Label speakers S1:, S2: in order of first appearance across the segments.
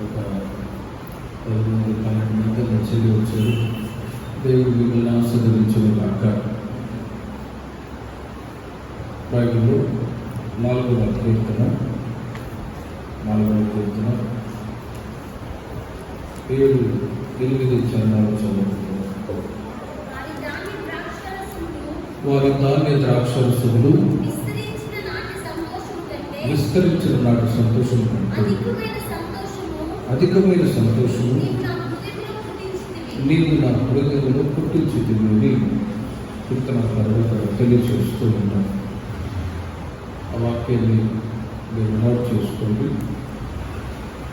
S1: ఒక 12 మంది వచ్చేది వచ్చారు. దేవుడు మిమ్మల్ని ఆశీర్వదించిన కాక. బైబిల్లో 4వ కీర్తన 7-8 చరణాలు చదువుతున్నాం. వారి ధాన్య ద్రాక్షరసములు విస్తరించిన నాటి సంతోషం కంటే అధికమైన సంతోషము నీవు నా హృదయంలో పుట్టించితివి. కీర్తనకారుడు అక్కడ తెలియచేస్తూ ఉన్నాను. ఆ వాక్యాన్ని మీరు నోట్ చేసుకోండి.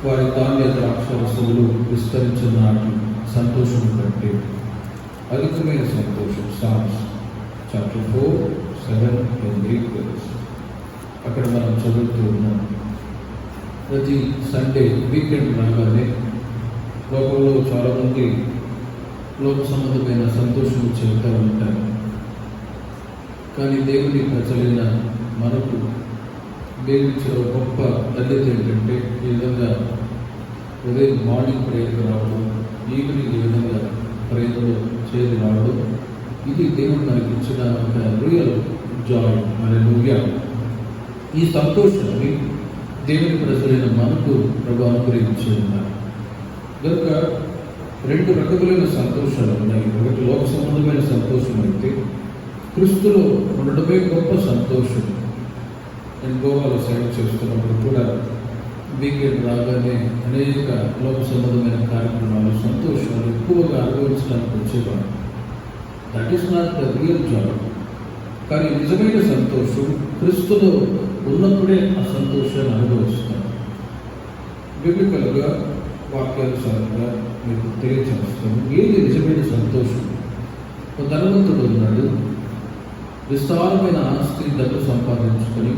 S1: వారి ధాన్య ద్రాక్షరసములు విస్తరించిన నాటి సంతోషం కంటే అధికమైన సంతోషం. Psalms chapter 4, 7 and 8. అక్కడ మనం చదువుతూ ఉన్నాం. ప్రతి సండే వీకెండ్ రాగానే లోకంలో చాలామంది లోక సంబంధమైన సంతోషం చెబుతూ ఉంటారు. కానీ దేవుని ప్రజలైన మనకు దేవుడిచ్చిన గొప్ప ధన్యత ఏంటంటే ఈ విధంగా ఉదయం మార్నింగ్ ప్రేయర్కి రావడం, ఈవినింగ్ ఈ విధంగా ప్రేయర్లో చేరి రావడం, ఇది దేవుడు మనకి ఇచ్చిన ఒక రియల్ జాయ్. హల్లెలూయా. ఈ సంతోషాన్ని దేవుని ప్రజలైన మనకు ప్రభు అనుగ్రహించి ఉన్నారు. కనుక 2 రకములైన సంతోషాలు ఉన్నాయి. ఒకటి లోక సంబంధమైన సంతోషం అయితే క్రీస్తులో ఉండడమే గొప్ప సంతోషం. నేను గోవాలో సేవ చేస్తున్నప్పుడు కూడా వీకెండ్ రాగానే అనేక లోక సంబంధమైన కార్యక్రమాలు, సంతోషాలు ఎక్కువగా అనుభవించడానికి వచ్చేవాడు. That is not the real Joy. కానీ నిజమైన సంతోషం క్రీస్తులో ఉన్నప్పుడే ఆ సంతోషాన్ని అనుభవిస్తాం. బిబ్లికల్గా వాక్యానుసారంగా మీకు తెలియచేస్తాను. ఏది నిజమైన సంతోషం? ఒక ధనవంతుడు ఉన్నాడు. విస్తారమైన ఆస్తి డబ్బు సంపాదించుకొని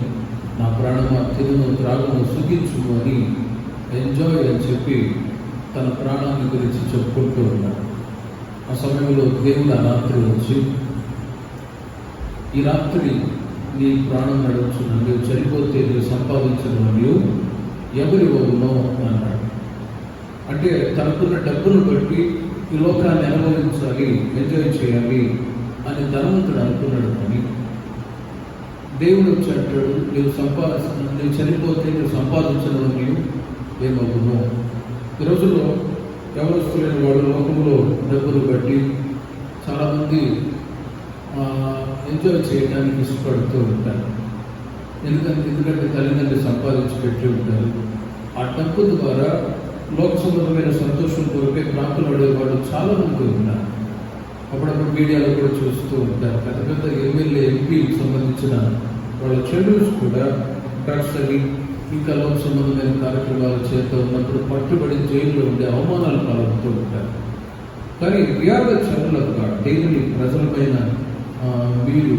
S1: నా ప్రాణమా తిరును త్రాగును సుఖించుము అని ఎంజాయ్ అని చెప్పి తన ప్రాణాన్ని గురించి చెప్పుకుంటూ ఉన్నాడు. ఆ సమయంలో దేవుడు ఆ రాత్రి వచ్చి, ఈ రాత్రి నీ ప్రాణం నడుచున్నాను, నీవు చనిపోతే నీవు సంపాదించడం నీవు ఎవరి వగునో అన్నాడు. అంటే తనకున్న డబ్బును బట్టి ఈ లోకాన్ని అనుభవించాలి, ఎంజాయ్ చేయాలి అని ధనవంతుడు అనుకున్నాడు. కానీ దేవుడు వచ్చి అంటాడు, నీవు చనిపోతే నువ్వు సంపాదించడం నీవు ఏమవునో. ఈ రోజుల్లో యవనస్తులైన వాళ్ళు లోకంలో డబ్బులు బట్టి చాలామంది ఎంజాయ్ చేయడానికి ఇష్టపడుతూ ఉంటారు. ఎందుకంటే తల్లిదండ్రులు సంపాదించి పెట్టి ఉంటారు. ఆ డబ్బు ద్వారా లోక సంబంధమైన సంతోషం కొరకే ప్రాకులాడే వాళ్ళు చాలామంది ఉన్నారు. అప్పుడప్పుడు మీడియాలో కూడా చూస్తూ ఉంటారు. పెద్ద పెద్ద ఎమ్మెల్యే, ఎంపీకి సంబంధించిన వాళ్ళ చెల్లెలు కూడా డ్రగ్స్ అని ఇంకా లోక సంబంధమైన కార్యక్రమాలు చేస్తూ ఉన్నప్పుడు పట్టుబడి జైల్లో ఉండే అవమానాలు పాల్గొంటూ ఉంటారు. కానీ we are the child of God. దేవుని ప్రజలపైన మీరు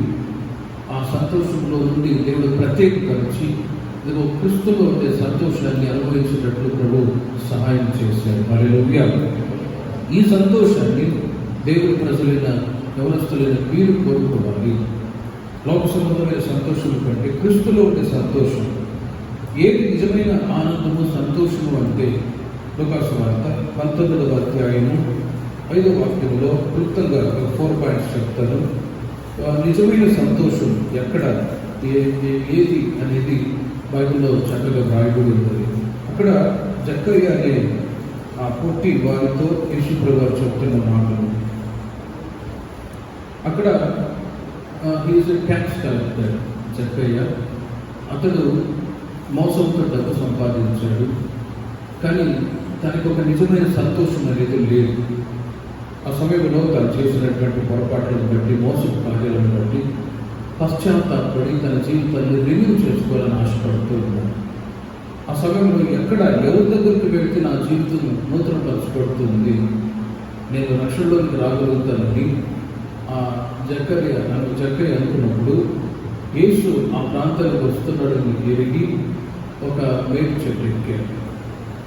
S1: ఆ సంతోషంలో నుండి దేవుడు ప్రత్యేకపరిచి ఇదిగో క్రీస్తులో ఉండే సంతోషాన్ని అనుభవించేటట్లు ప్రభు సహాయం చేశారు. హల్లెలూయా. ఈ సంతోషాన్ని దేవుని ప్రజలైన యవనస్తులైన మీరు కోరుకోవాలి. లోక సంబంధమైన సంతోషం కంటే క్రీస్తులో ఉండే సంతోషం. ఏది నిజమైన ఆనందము, సంతోషము అంటే లూకాసు వార్త 19వ అధ్యాయము 5వ వాక్యంలో క్లుప్తంగా 4 పాయింట్స్ చెప్తాను. నిజమైన సంతోషం ఎక్కడ, ఏది అనేది బైబిల్లో చక్కగా రాయబడి ఉంటుంది. అక్కడ జక్కయ్య అనే ఆ పొట్టి వారితో యేసుప్రభు గారు చెప్తున్న మాటలు. అక్కడ ఈజ్ ఎ ట్యాక్స్ కలెక్టర్ జక్కయ్య. అతడు మోసంతో డబ్బు సంపాదించాడు. కానీ తనకు ఒక నిజమైన సంతోషం అనేది లేదు. ఆ సమయంలో తను చేసినటువంటి పొరపాట్లను బట్టి, మోసపు కార్యాలను బట్టి పశ్చాత్తాపడి తన జీవితాన్ని రిన్యూ చేసుకోవాలని ఆశపడుతూ ఉన్నాడు. ఆ సమయంలో ఎక్కడ ఎవరి దగ్గరికి వెళ్తే నా జీవితం నూతనపరచబడుతుంది, నేను రక్షణలోకి రాగలుగుతానని ఆ జక్కయ్య అనుకున్నప్పుడు యేసు ఆ ప్రాంతానికి వస్తున్నాడని ఎరిగి ఒక మేకు చెట్టు ఎక్కాడు.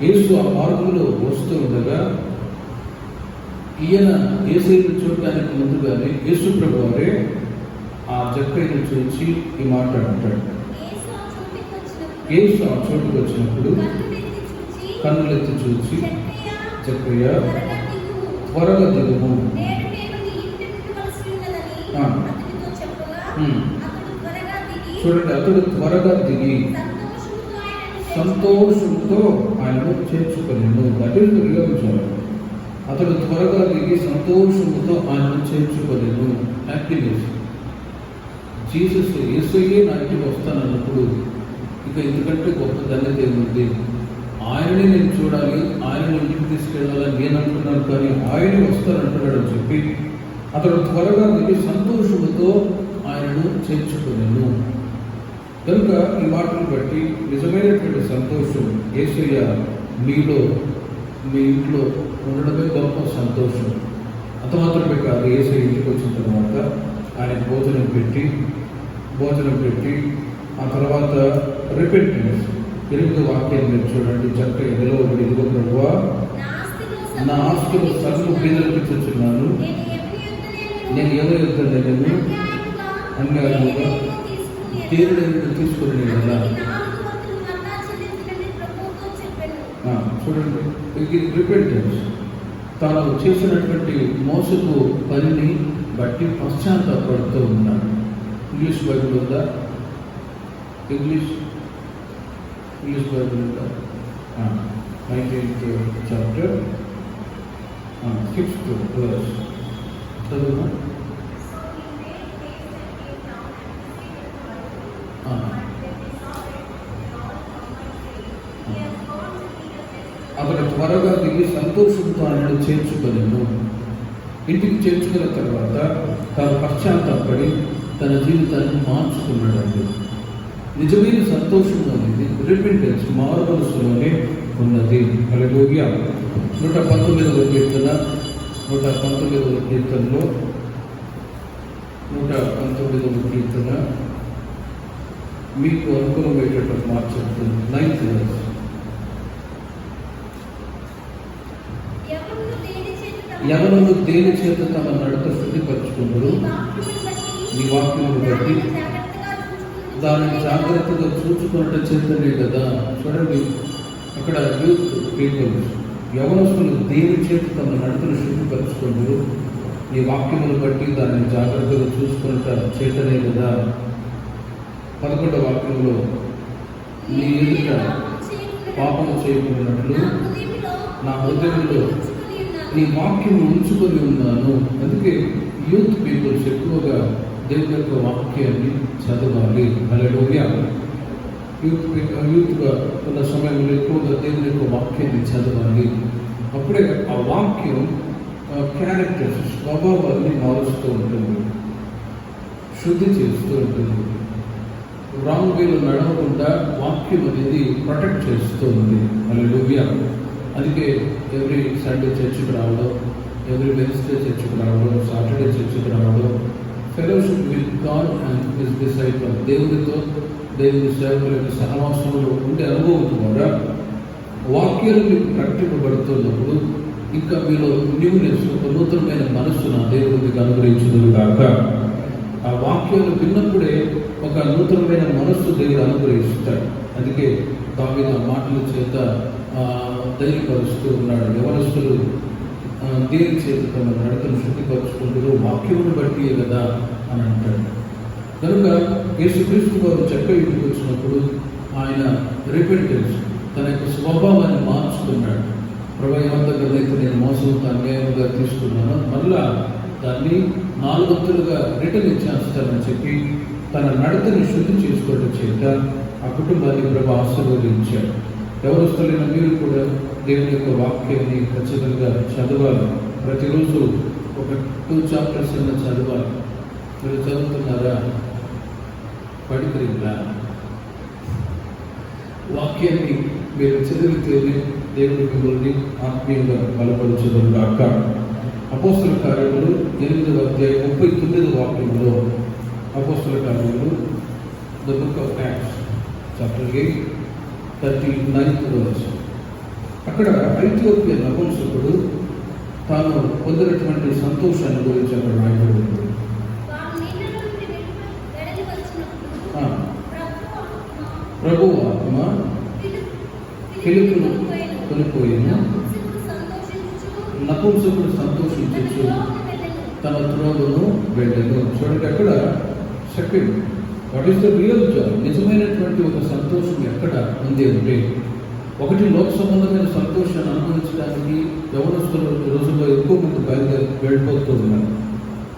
S1: యేసు ఆ మార్గంలో వస్తూ ఉండగా ఈయన యేసుని చూడటానికి ముందుగానే యేసు ప్రభు వారే ఆ జక్కయ్యను చూసి ఈ మాట అంటాడు. యేసు ఆ చోటుకు వచ్చినప్పుడు కన్నులెత్తి చూచి
S2: జక్కయ్య,
S1: జక్కయ్య
S2: త్వరగా దిగుము.
S1: త్వరగా దిగుము.
S2: నేడు నేను నీ ఇంటి నిలువవలసి ఉన్నదని
S1: ఆ.
S2: అతనితో చెప్పగా,
S1: ఉమ్.
S2: అతడు త్వరగా దిగి
S1: చూడండి, అతడు త్వరగా దిగి
S2: సంతోషముతో ఆయనను
S1: సంతోషంతో ఆయనను చేర్చుకొనెను. అటు గమనించాలి. అతడు త్వరగా దిగి సంతోషంతో ఆయనను చేర్చుకొనెను. హ్యాపీనెస్. జీసస్ యేసయ్యే నా ఇంటికి వస్తానన్నప్పుడు ఇక ఎందుకంటే గొప్ప ధన్యత ఏముంది? ఆయననే నేను చూడాలి, ఆయన ఇంటికి తీసుకెళ్ళాలని నేను అంటున్నాను, కానీ ఆయనే వస్తానంటున్నాడు అని చెప్పి అతడు త్వరగా దిగి సంతోషంతో ఆయనను చేర్చుకొనెను. కనుక ఈ మాటను బట్టి నిజమైనటువంటి సంతోషం యేసయ్య మీలో, మీ ఇంట్లో ఉండడమే గొప్ప సంతోషం. అంత మాత్రమే కాదు, యేసయ్య ఇంటికి వచ్చిన తర్వాత ఆయన భోజనం పెట్టి ఆ తర్వాత రిపెంటెన్స్. 8వ వాక్యాన్ని మీరు చూడండి. చక్కగా నిలవబడి, ఇదిగో ప్రభువా, నా ఆస్తులు సగము పేదలకు తెచ్చున్నాను, నేను ఎవరి యొక్క నేను అన్యాయముగా దేవుడు తీసుకుని కదా. చూడండి, రిపెంటెన్స్. తాను చేసినటువంటి మోసపు పనిని బట్టి పశ్చాత్తాపడుతూ ఉన్నాడు. ఇంగ్లీష్ బైబిల్ ఉందా? ఇంగ్లీష్ బైబిల్ ఉందా? 19th చాప్టర్ 6th verse చదువు. అతను త్వరగా దిగి సంతోషంతో ఆయనను చేర్చుకొనెను. ఇంటికి చేర్చుకున్న తర్వాత తాను పశ్చాత్తాపడి తన జీవితాన్ని మార్చుకున్నాడండి. నిజమైన సంతోషం అనేది రిపెంటెన్స్, మారు మనసులోనే ఉన్నది. హల్లెలూయా. 119వ కీర్తనలో 119వ కీర్తన మీకు అనుకూలమయ్యేటట్టు మార్చుతుంది. 9th verse. ఎవరు దేని చేత తమ నడత శుద్ధిపరచుకుంటారు? నీ వాక్యమును బట్టి దానిని జాగ్రత్తగా చూసుకున్నట్టు చేతనే కదా. చూడండి, అక్కడ యూత్ పీపుల్స్, యవనస్తులు దేని చేత తమ నడతను శుద్ధిపరచుకుంటారు? నీ వాక్యమును బట్టి దానిని జాగ్రత్తగా చూసుకున్నట్టు చేతనే కదా. 11వ వాక్యంలో నీ ఎదుట పాపము చేయకున్నట్లు నా హృదయంలో నీ వాక్యం ఉంచుకొని ఉన్నాను. అందుకే యూత్ పీపుల్స్ ఎక్కువగా దేవుని యొక్క వాక్యాన్ని చదవాలి. హల్లెలూయా. యూత్గా ఉన్న సమయంలో ఎక్కువగా దేవుని యొక్క వాక్యాన్ని చదవాలి. అప్పుడే ఆ వాక్యం క్యారెక్టర్స్, స్వభావాన్ని మారుస్తూ ఉంటుంది, శుద్ధి చేస్తూ ఉంటుంది. రాంగ్ వేలో నడవకుండా వాక్యం అనేది ప్రొటెక్ట్ చేస్తూ ఉంది. హల్లెలూయా. అందుకే ఎవ్రీ సండే చర్చికి రావడం, ఎవ్రీ వెన్స్డే చర్చికి రావడం, సాటర్డే చర్చికి రావడం, fellowship with God and his disciple, దేవునితో దేవుని సేవకుల యొక్క సహవాసంలో ఉండే అనుభవం ద్వారా వాక్యాలు మీకు ప్రకటింపబడుతున్నప్పుడు ఇంకా మీలో న్యూనెస్, ఒక నూతనమైన మనస్సు నా దేవునికి అనుగ్రహించుదురు గాక. ఆ వాక్యాలు విన్నప్పుడే ఒక నూతనమైన మనస్సు దేవుడు అనుగ్రహిస్తాడు. అందుకే దావీదు ఆ మాటల చేత ధైర్యపరుస్తూ ఉన్నాడు. యవనస్తులు దేని చేత తమ నడతను శుద్ధిపరచుకుంటారు? వాక్యమును బట్టి కదా అని అంటాడు. కనుక యేసుక్రీస్తు వారు చెక్క ఇంటికి వచ్చినప్పుడు ఆయన రిపెంటెన్స్, తన యొక్క స్వభావాన్ని మార్చుకున్నాడు. ప్రభు ఏమంతకైతే నేను మోసంతో అన్యాయంగా తీసుకున్నాను, మళ్ళా దాన్ని 4 వంతులుగా రిటర్న్ ఇచ్చేస్తానని చెప్పి తన నడతని శుద్ధి చేసుకోవడం చేత ఆ కుటుంబాన్ని ప్రభు ఆశీర్వదించాడు. యవనస్తులైన మీరు కూడా దేవుని యొక్క వాక్యాన్ని ఖచ్చితంగా చదవాలి. ప్రతిరోజు ఒక 2 chapters అయినా చదవాలి. మీరు చదువుతున్నారా? పడిపోయిందా? వాక్యాన్ని మీరు చదివితేనే దేవుని మిమ్మల్ని ఆత్మీయంగా బలపరచడం కాక. అపోస్తల కార్యములు 8వ అధ్యాయం 39వ వాక్యంలో, అపోస్తల కార్యములు the book of acts chapter 8 39th verse. అక్కడ ఐథియోపియా నపుంసకుడు తాను పొందినటువంటి సంతోషాన్ని గురించి అక్కడ రాయబడి ఉంది. ప్రభు ఆత్మ ఫిలిప్పును కొనిపోయిన
S2: నపుంసకుడు సంతోషించుచు
S1: నపుంసకుడు
S2: తన
S1: సంతోషించు
S2: త్రోవను వెళ్ళెను.
S1: తన త్రోవను వెళ్ళను. చూడండి అక్కడ second, what is the real Joy? నిజమైనటువంటి ఒక సంతోషం ఎక్కడ ఉంది అంటే, ఒకటి లోక సంబంధమైన సంతోషాన్ని అనుభవించడానికి యవనస్తుల రోజుల్లో ఎక్కువ మంది వెళ్ళిపోతూ ఉన్నారు.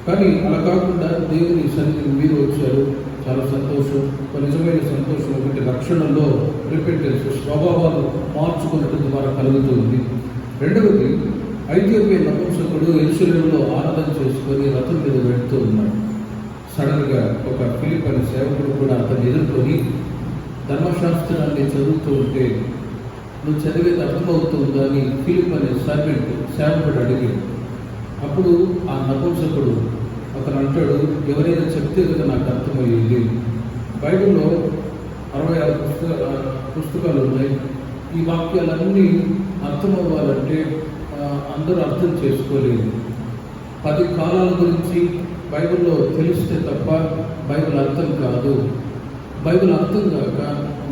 S1: కానీ అలా కాకుండా దేవుని సన్నిధికి మీరు వచ్చారు, చాలా సంతోషం. ఒక నిజమైన సంతోషం ఒకటి రక్షణలో రిపెంటెన్స్, స్వభావాలు మార్చుకున్నట్టు ద్వారా కలుగుతుంది. రెండవది, ఐథియోపియా నపుంసకుడు యెరూషలేములో ఆరాధన చేసుకొని రథం మీద వెళ్తూ ఉన్నాడు. సడన్గా ఒక ఫిలిప్ అనే సేవకుడు కూడా అతన్ని ఎదుర్కొని ధర్మశాస్త్రాన్ని చదువుతూ ఉంటే, నువ్వు చదివేది అర్థమవుతుందా అని ఫిలిప్ అనే సేవకుడు అడిగాడు. అప్పుడు ఆ నపుంసకుడు అతను అంటాడు, ఎవరైనా చెప్తే కదా నాకు అర్థమయ్యేది. బైబిల్లో 66 పుస్తకాలు ఉన్నాయి. ఈ వాక్యాలన్నీ అర్థమవ్వాలంటే అందరూ అర్థం చేసుకోలేదు. 10 కాలాల గురించి బైబిల్లో తెలిస్తే తప్ప బైబిల్ అర్థం కాదు. బైబిల్ అర్థం కాక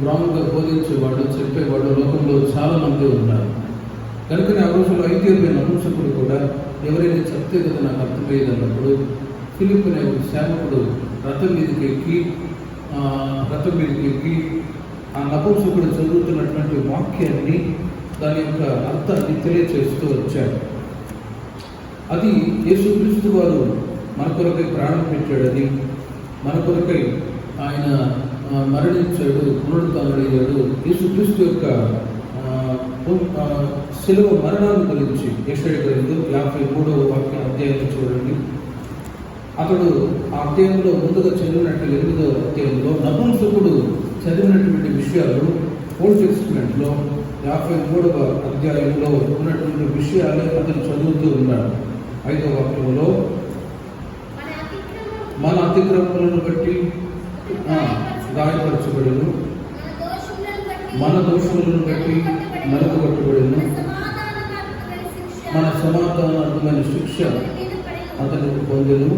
S1: రాంగ్గా బోధించేవాడు, చెప్పేవాడు లోకంలో చాలా మంది ఉన్నారు. కనుకనే ఆ రోజుల్లో ఐథియోపియా నపుంసకుడు కూడా ఎవరైనా చెప్తే కదా నాకు అర్థమయ్యేది అన్నప్పుడు ఫిలిప్ అనే ఒక సేవకుడు రథం మీదకి ఎక్కి ఆ నపుంసకుడు చదువుతున్నటువంటి వాక్యాన్ని, దాని యొక్క అర్థాన్ని తెలియచేస్తూ వచ్చాడు. అది యేసుక్రీస్తు వారు మన కొరకై ప్రాణం పెట్టాడని, మన కొరకై ఆయన మరణించాడు, పునరుత్థానుడయ్యాడు. యేసుక్రీస్తు యొక్క శిలువ మరణాన్ని గురించి యెషయా గ్రంథం 53వ అధ్యాయం చూడండి. అతడు ఆ అధ్యాయంలో ముందుగా చదివినట్టు 8వ అధ్యాయంలో నపుంసకుడు చదివినటువంటి విషయాలు ఓల్డ్ టెస్టిమెంట్లో 53వ అధ్యాయంలో ఉన్నటువంటి విషయాలే అతను చదువుతూ ఉన్నాడు. 5వ వాక్యంలో మన అతిక్రమములను బట్టి గాయపరచబడును, మన దోషములను బట్టి నలుగుబట్టబడును, మన సమాధానార్థమైన శిక్ష అతనికి పొందెను.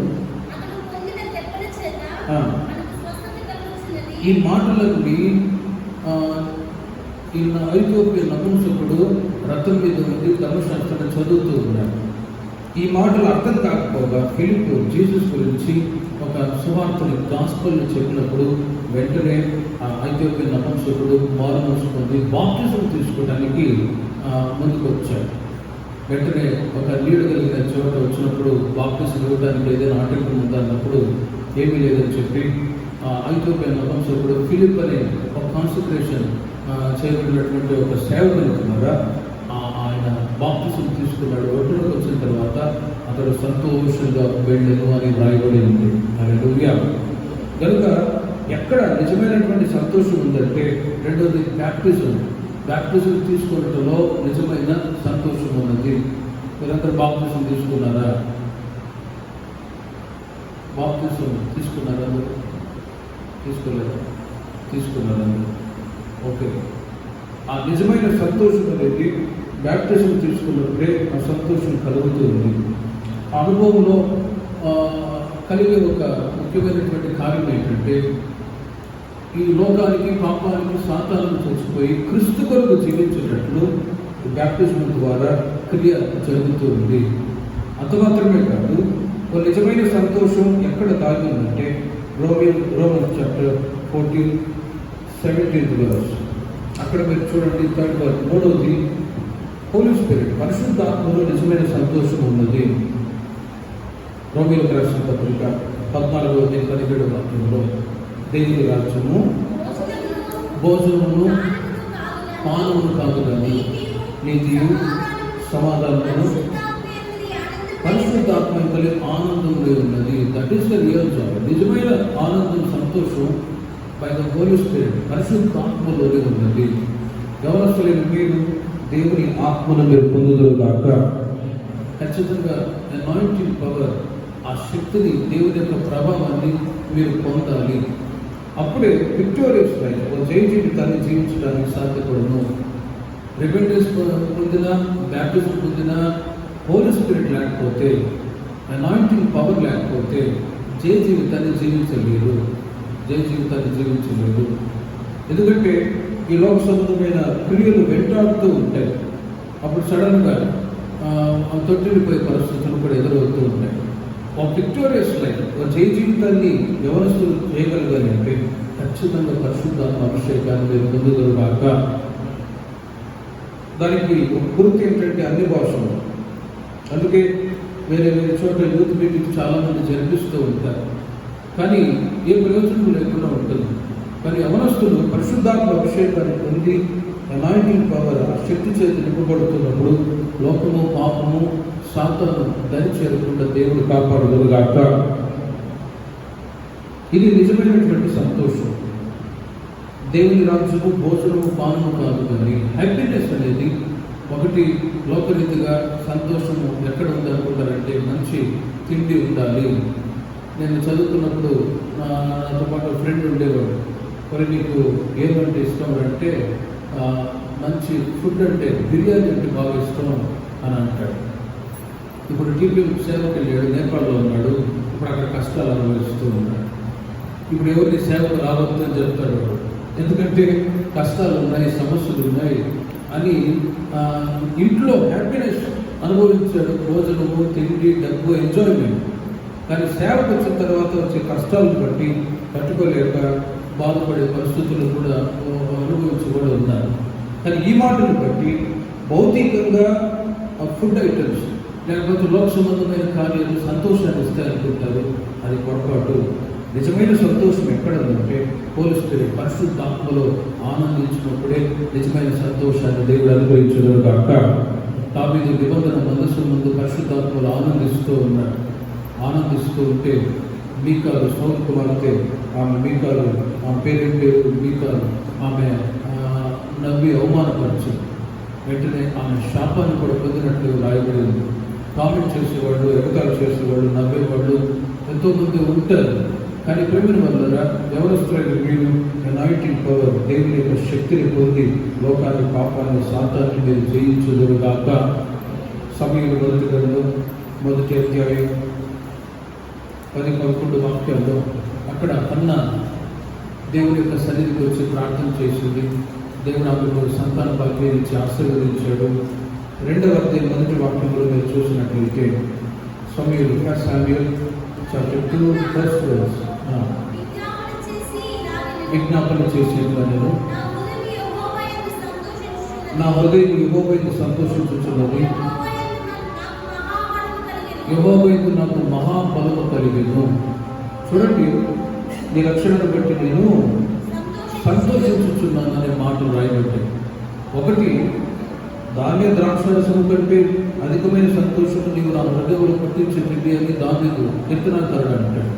S1: ఈ మాటలకి ఈ ఐథియోపియా నపుంసకుడు రథం మీద ఉండి ధర్మశాస్త్రాన్ని చదువుతూ ఉన్నాడు. ఈ మాటలు అర్థం కాకపోగా ఫిలిప్ జీసస్ గురించి ఒక సువార్తని గాస్పెల్ని చెప్పినప్పుడు వెంటనే ఆ ఐథియోపియా నపుంసకుడు మారుమనసు పొంది బాప్టిజం తీసుకోవడానికి ముందుకు వచ్చాడు. వెంటనే ఒక నీడు కలిగిన చోట వచ్చినప్పుడు బాప్టిజం ఇవ్వడానికి ఏదైనా ఆటంకం ఉందా అన్నప్పుడు ఏమీ లేదని చెప్పి ఐథియోపియా నపుంసకుడు ఫిలిప్ అనే ఒక కాన్సన్ట్రేషన్ చేయబడినటువంటి ఒక సేవకుని ద్వారా ఆయన బాప్టిజం తీసుకున్నాడు. ఒడ్డులోకి వచ్చిన తర్వాత అతడు సంతోషంగా వెళ్ళను అని వ్రాయబడి ఉంది. హల్లెలూయా. కనుక ఎక్కడ నిజమైనటువంటి సంతోషం ఉందంటే, రెండోది బ్యాప్టిజం తీసుకోవడంలో నిజమైన సంతోషం ఉన్నది. మీరందరూ బాప్టిజం తీసుకున్నారా? బాప్టిజం తీసుకున్నారా? తీసుకోలేదా? తీసుకున్నారా? ఓకే. ఆ నిజమైన సంతోషం అనేది బ్యాప్టిజం తీసుకున్నప్పుడే ఆ సంతోషం కలుగుతూ ఉంది. ఆ అనుభవంలో కలిగే ఒక ముఖ్యమైనటువంటి కార్యం ఏంటంటే, ఈ లోకానికి, పాపానికి, సాతాను చచ్చిపోయి క్రీస్తు కొరకు జీవించేటట్లు బ్యాప్టిజం ద్వారా క్రియ జరుగుతూ ఉంది. అంత మాత్రమే కాదు, ఒక నిజమైన సంతోషం ఎక్కడ దాగి ఉందంటే రోమన్స్ చాప్టర్ 14:17 verse. అక్కడ మీరు చూడండి, 3rd verse. మూడవది హోలీ స్పిరిట్, పరిశుద్ధాత్మలో నిజమైన సంతోషం ఉన్నది. రోమీయులకు రాసిన పత్రిక 14:17 వాక్యంలో దేవుని రాజ్యము భోజనమును పానమును కాదు కానీ నీతియు సమాధానమును పరిశుద్ధాత్మ కలిగి ఆనందంలో ఉన్నది. That is the real Joy. నిజమైన ఆనందం, సంతోషం బై ద హోలీ స్పిరిట్, పరిశుద్ధాత్మలోనే ఉన్నది. యవనస్తులైన మీరు దేవుని ఆత్మను మీరు పొందుదురు గాక. ఖచ్చితంగా అనాయింటింగ్ పవర్, ఆ శక్తిని, దేవుని యొక్క ప్రభావాన్ని మీరు పొందాలి. అప్పుడే విక్టోరియస్ లైఫ్, ఒక జయ జీవితాన్ని జీవించడానికి సాధ్యపడను. రిపెంటెన్స్ పొందిన, బ్యాప్టిజం పొందిన హోలీ స్పిరిట్ లేకపోతే, అనాయింటింగ్ పవర్ లేకపోతే జయ జీవితాన్ని జీవించలేదు. ఎందుకంటే ఈ లోక సంబంధమైన క్రియలు వెంటాడుతూ ఉంటాయి. అప్పుడు సడన్గా తొట్టిల్లిపోయే పరిస్థితులు కూడా ఎదురవుతూ ఉంటాయి. ఒక విక్టోరియస్ లైఫ్, ఒక జయ జీవితాన్ని యవనస్తులు చేయగలగాలి అంటే ఖచ్చితంగా పరిశుద్ధాత్మ అభిషేకాన్ని మీరు పొందుదురుగాక. దానికి ఒక గుర్తు ఏంటంటే అన్ని భాషలు. అందుకే వేరే వేరే చోట యూత్ మీటింగ్ చాలామంది జరిపిస్తూ ఉంటారు, కానీ ఏ ప్రయోజనం లేకుండా ఉంటుంది. కానీ యవనస్తులు పరిశుద్ధాత్మ అభిషేకాన్ని పొంది అనాయింటింగ్ పవర్ ఆ శక్తి చేతి నింపబడుతున్నప్పుడు లోకము, పాపము, సాతాను దరి చేరకుండా దేవుడు కాపాడుదురుగాక. ఇది నిజమైనటువంటి సంతోషం. దేవుని రాజ్యము భోజనము, పానము కాదు, కానీ హ్యాపీనెస్ అనేది ఒకటి. లోకరీతిగా సంతోషము ఎక్కడ ఉందనుకుంటారంటే మంచి తిండి ఉండాలి. నేను చదువుతున్నప్పుడు నాతో పాటు ఫ్రెండ్ ఉండేవాడు. మరి నీకు ఏమంటే ఇష్టం అంటే మంచి ఫుడ్ అంటే బిర్యానీ అంటే బాగా ఇష్టం అని అంటాడు. ఇప్పుడు టీపీ సేవకు వెళ్ళాడు, నేపాల్లో ఉన్నాడు. ఇప్పుడు అక్కడ కష్టాలు అనుభవిస్తూ ఉన్నాడు. ఇప్పుడు ఎవరిని సేవకు రావద్దు అని చెప్తాడు వాడు. ఎందుకంటే కష్టాలు ఉన్నాయి, సమస్యలు ఉన్నాయి అని ఇంట్లో హ్యాపీనెస్ అనుభవించాడు. భోజనము, తిండి, డబ్బు, ఎంజాయ్మెంట్. కానీ సేవకు వచ్చిన తర్వాత వచ్చే కష్టాలను బట్టి తట్టుకోలేక బాధపడే పరిస్థితులు కూడా అనుభవించి కూడా ఉన్నారు. కానీ ఈ మాటను బట్టి భౌతికంగా ఫుడ్ ఐటమ్స్ లేకపోతే లోక సంబంధమైన కార్యాలు సంతోషాన్ని ఇస్తాయనుకుంటారు. అది పొరపాటు. నిజమైన సంతోషం ఎక్కడ ఉందంటే హోలీ స్పిరిట్ పరిశుద్ధాత్మలో ఆనందించినప్పుడే నిజమైన సంతోషాన్ని దేవుడు అనుభవించుగాక. దావీదు నిబంధన మందస్సు ముందు పరిశుద్ధాత్మలో ఆనందిస్తూ ఉన్నాడు. ఆనందిస్తూ ఉంటే మీకాలు, సౌలు కుమార్తె, ఆమె మీకాలు, ఆమె పేరు మీకాలు, ఆమె నవ్వి అవమానపరిచి వెంటనే ఆమె శాపాన్ని కూడా పొందినట్లు రాయబడింది. కామెంట్ చేసేవాళ్ళు, ఎగతాళి చేసేవాళ్ళు, నవ్వేవాళ్ళు ఎంతోమంది ఉంటారు. కానీ ప్రేమ వల్ల ఎవరొస్తున్న మీరు అనాయింటింగ్ పవర్, దేవుని యొక్క శక్తిని పొంది లోకాన్ని, పాపాన్ని, సాతాన్ని మీరు జయించుదురుగాక. సమయంలో మొదటి గ్రంథం 1వ అధ్యాయం 10-11 వాక్యాల్లో అక్కడ అన్న దేవుని యొక్క సన్నిధికి వచ్చి ప్రార్థన చేసింది. దేవుడు ఆమెకు సంతాన భాగ్యం ఇచ్చి ఆశీర్వదించాడు. 2వ అధ్యాయం 1వ వాక్యంలో మీరు చూసినట్లయితే సమయంలో సామ్యూయల్ చాప్టర్ 2 విజ్ఞాపన చేసేట్లా నేను నా హృదయం యెహోవా యందు సంతోషించుచున్నది, యెహోవా యందు నాకు మహాబలము కలిగెను. చూడండి, నీ రక్షణను బట్టి నేను సంతోషించుచున్నాను అనే మాటలు రాయబడ్డాయి. ఒకటి, ధాన్య ద్రాక్షరసము కంటే అధికమైన సంతోషము నీవు నా హృదయంలో పుట్టించింది అని దావీదు కీర్తనాకారుడు అంటాడు.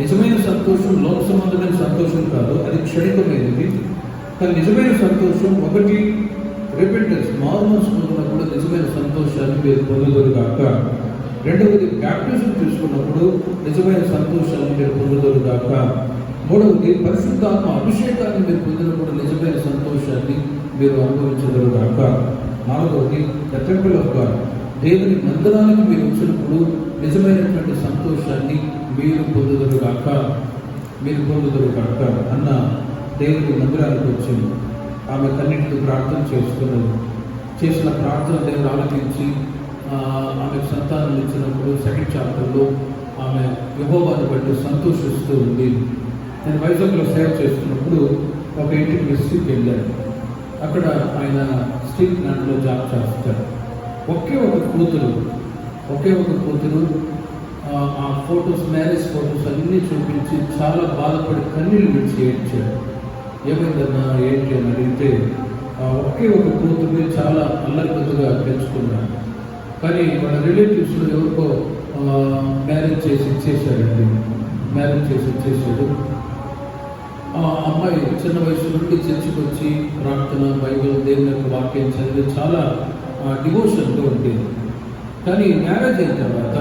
S1: నిజమైన సంతోషం లోక సంబంధమైన సంతోషం కాదు, అది క్షణికమైనది. కానీ నిజమైన సంతోషం ఒకటి రిపెంటెన్స్, మారుమనసు పొందినప్పుడు నిజమైన సంతోషాన్ని మీరు పొందుదురుగాక. 2వది బ్యాప్టిజం తీసుకున్నప్పుడు నిజమైన సంతోషాన్ని మీరు పొందుదురుగాక. 3వది పరిశుద్ధాత్మ అభిషేకాన్ని మీరు పొందినప్పుడు నిజమైన సంతోషాన్ని మీరు అనుభవించదురుగాక. 4వది ద టెంపుల్ ఆఫ్ గాడ్, దేవుని మందిరానికి మీరు వచ్చినప్పుడు నిజమైనటువంటి సంతోషాన్ని మీరు పొందుదురుగాక. అన్న దేవుని మందిరానికి వచ్చింది. ఆమె కన్నింటికి ప్రార్థన చేసుకున్నది. చేసిన ప్రార్థన దేవుడు ఆలకించి ఆమెకు సంతానం ఇచ్చినప్పుడు 2వ చాప్టర్లో ఆమె యెహోవాను బట్టి సంతోషిస్తూ ఉంది. నేను వైజాగ్లో సేవ చేస్తున్నప్పుడు ఒక ఇంటికి విసిట్కి వెళ్ళాను. అక్కడ ఆయన స్టీల్ ప్లాంట్లో జాబ్ చేస్తారు. ఒకే ఒక కూతురు ఆ ఫొటోస్, మ్యారేజ్ ఫొటోస్ అన్నీ చూపించి చాలా బాధపడి కన్నీళ్ళు విడిచి ఏడ్చాడు. ఏమైందన్నా ఏంటి అని అడిగితే ఒకే ఒక కూతుర్ని చాలా అల్లరిగా పెంచుకున్నాడు. కానీ వాళ్ళ రిలేటివ్స్లో ఎవరికో మ్యారేజ్ చేసి ఇచ్చేసాడు. ఆ అమ్మాయి చిన్న వయసు నుండి చర్చికి వచ్చి ప్రార్థన, బైబిల్, దేవుని యొక్క వాక్యం చదివి చాలా డివోషన్గా ఉండేది. కానీ మ్యారేజ్ అయిన తర్వాత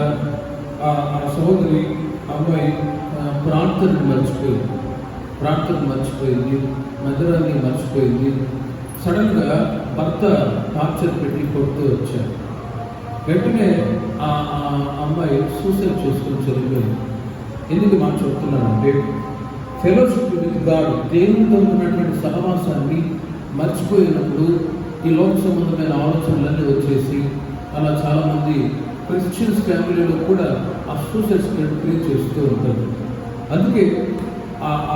S1: ఆ సహోదరి అమ్మాయి ప్రార్థనను మర్చిపోయింది, మందిరాన్ని మర్చిపోయింది. సడన్గా భర్త టార్చర్ పెట్టి కొడుతూ వచ్చారు. వెంటనే ఆ అమ్మాయి సూసైడ్ చేసుకుని చనిపోయింది. ఎందుకు మాట చెప్తున్నానంటే ఫెలోషిప్ విత్ గాడ్, దేవునితో ఉన్నటువంటి సహవాసాన్ని మర్చిపోయినప్పుడు ఈ లోక సంబంధమైన ఆలోచనలన్నీ వచ్చేసి అలా చాలామంది క్రిస్టియన్స్ ఫ్యామిలీలో కూడా ఆ సూసైడ్ క్రియేట్ చేస్తూ ఉంటారు. అందుకే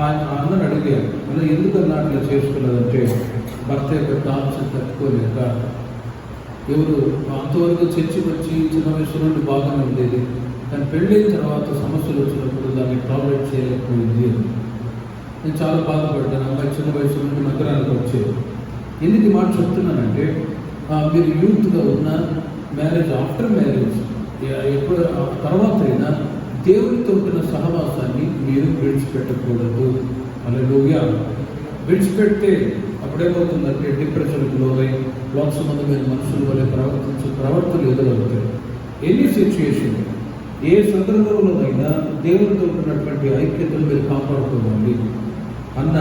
S1: ఆయన అన్నని అడిగారు, ఇలా ఎందుకన్నా అట్లా చేసుకున్నదంటే భర్త యొక్క టార్చర్ తట్టుకోలేక. ఎవరు అంతవరకు చర్చికి వచ్చి చిన్న వయసు నుండి బాగానే ఉండేది, కానీ పెళ్ళైన తర్వాత సమస్యలు వచ్చినప్పుడు దాన్ని టాలరేట్ చేయలేకపోయింది. నేను చాలా బాధపడ్డాను. అమ్మాయి చిన్న వయసు నుండి నగరానికి వచ్చేది. ఎందుకు ఈ మాట చెప్తున్నానంటే మీరు యూత్గా ఉన్న మ్యారేజ్ ఆఫ్టర్ మ్యారేజ్ ఎప్పుడు తర్వాత అయినా దేవునితో ఉంటున్న సహవాసాన్ని మీరు విడిచిపెట్టకూడదు. హల్లెలూయా. విడిచిపెడితే అప్పుడేమవుతుందంటే డిప్రెషన్కి లోనై లోక సంబంధమైన మనుషుల వల్ల ప్రవర్తనలు ఎదురవుతాయి. ఎనీ సిచ్యుయేషన్, ఏ సందర్భంలోనైనా దేవునితో ఉంటున్నటువంటి ఐక్యతను మీరు కాపాడుకోవాలి. అన్న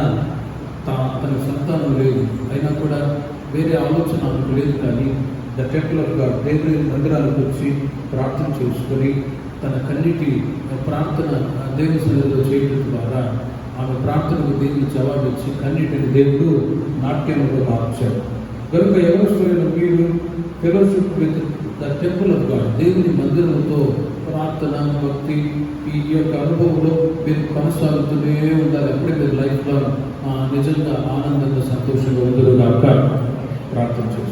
S1: తన సంతానం లేదు, అయినా కూడా వేరే ఆలోచన ఆమెకు లేదు. కానీ ద టెంపుల్ ఆఫ్ గాడ్, దేవుని మందిరాలకు వచ్చి ప్రార్థన చేసుకొని తన కన్నిటి ప్రార్థన దేవుని సన్నిధిలో చేయడం ద్వారా ఆమె ప్రార్థనకు దేవుని జవాబు ఇచ్చి కన్నిటిని దేవుడు నాట్యంలో మార్చాడు. కనుక ఎవరిస్తైనా మీరు fellowship with the temple of God, దేవుని మందిరంతో ప్రార్థన భక్తి ఈ యొక్క అనుభవంలో మీరు కొనసాగుతూనే ఉండాలి. అప్పుడే మీరు లైఫ్లో నిజంగా ఆనందంగా సంతోషంగా ఉండదు కాక ప్రార్థన చేస్తారు.